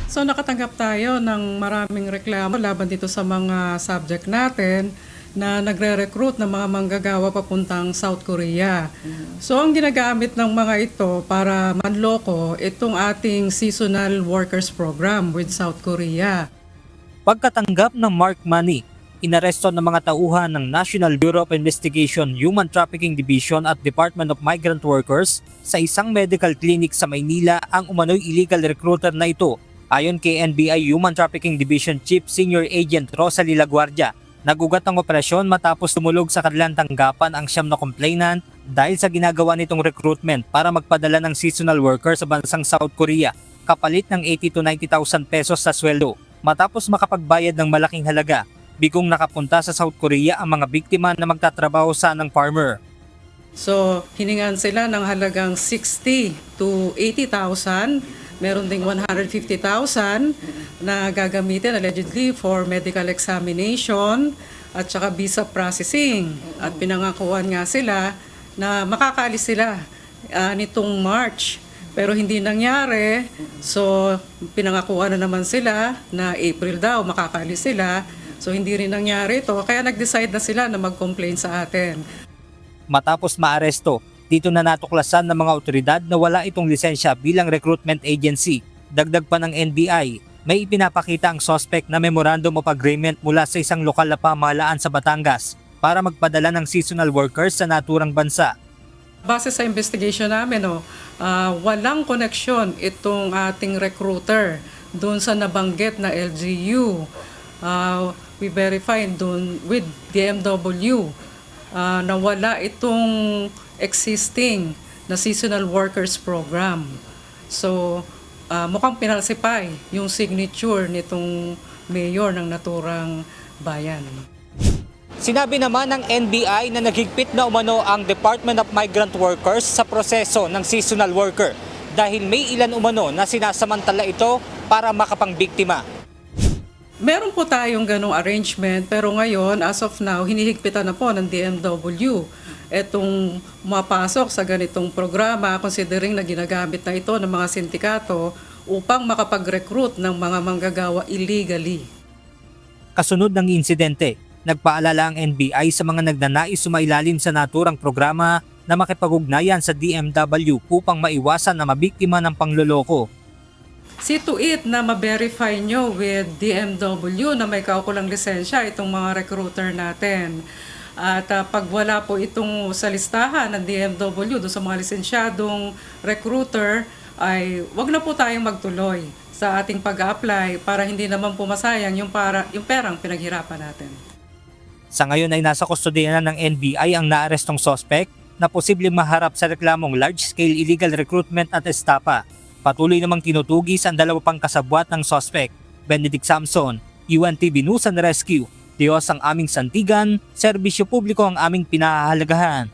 So nakatanggap tayo ng maraming reklamo laban dito sa mga subject natin na nagre-recruit ng mga manggagawa papuntang South Korea. So ang ginagamit ng mga ito para manloko itong ating seasonal workers program with South Korea. Pagkatanggap ng Mark Money, inaresto ng mga tauhan ng National Bureau of Investigation Human Trafficking Division at Department of Migrant Workers sa isang medical clinic sa Maynila ang umano'y illegal recruiter na ito. Ayon kay NBI Human Trafficking Division Chief Senior Agent Rosalie Laguardia, nagugat ang operasyon matapos tumulog sa kanilang tanggapan ang 9 na complainant dahil sa ginagawa nitong recruitment para magpadala ng seasonal worker sa bansang South Korea kapalit ng 80 to 90,000 pesos sa sweldo. Matapos makapagbayad ng malaking halaga, bigong nakapunta sa South Korea ang mga biktima na magtatrabaho sa ng farmer. So hiningan sila ng halagang 60 to 80,000. Meron ding 150,000 na gagamitin allegedly for medical examination at saka visa processing. At pinangakuan nga sila na makakaalis sila nitong March. Pero hindi nangyari, so pinangakuan na naman sila na April daw makakaalis sila. So hindi rin nangyari ito, kaya nag-decide na sila na mag-complain sa atin. Matapos maaresto, dito na natuklasan ng mga otoridad na wala itong lisensya bilang recruitment agency. Dagdag pa ng NBI, may ipinapakita ang suspect na memorandum of agreement mula sa isang lokal na pamahalaan sa Batangas para magpadala ng seasonal workers sa naturang bansa. Base sa investigation namin, walang koneksyon itong ating recruiter doon sa nabanggit na LGU. We verified doon with DMW na wala itong existing na seasonal workers program. So, mukhang pinalsipay yung signature nitong mayor ng naturang bayan. Sinabi naman ng NBI na naghigpit na umano ang Department of Migrant Workers sa proseso ng seasonal worker dahil may ilan umano na sinasamantala ito para makapangbiktima. Meron po tayong ganong arrangement pero ngayon, as of now, hinihigpitan na po ng DMW etong mapasok sa ganitong programa considering na ginagamit na ito ng mga sindikato upang makapag-recruit ng mga manggagawa illegally. Kasunod ng insidente, nagpaalala ang NBI sa mga nagnanais sumailalim sa naturang programa na makipag-ugnayan sa DMW upang maiwasan na mabiktima ng pangloloko. See to it na ma-verify nyo with DMW na may kaukulang lisensya itong mga recruiter natin. At pag wala po itong sa listahan ng DMW doon sa mga lisensyadong recruiter, ay wag na po tayong magtuloy sa ating pag-apply para hindi naman pumasayang yung perang pinaghirapan natin. Sa ngayon ay nasa kustodiya na ng NBI ang naarestong suspect na posibleng maharap sa reklamong large-scale illegal recruitment at estapa. Patuloy namang tinutugis ang 2 pang kasabwat ng suspect. Benedict Samson, UNTV News and Rescue. Diyos ang aming santigan, serbisyo publiko ang aming pinahahalagahan.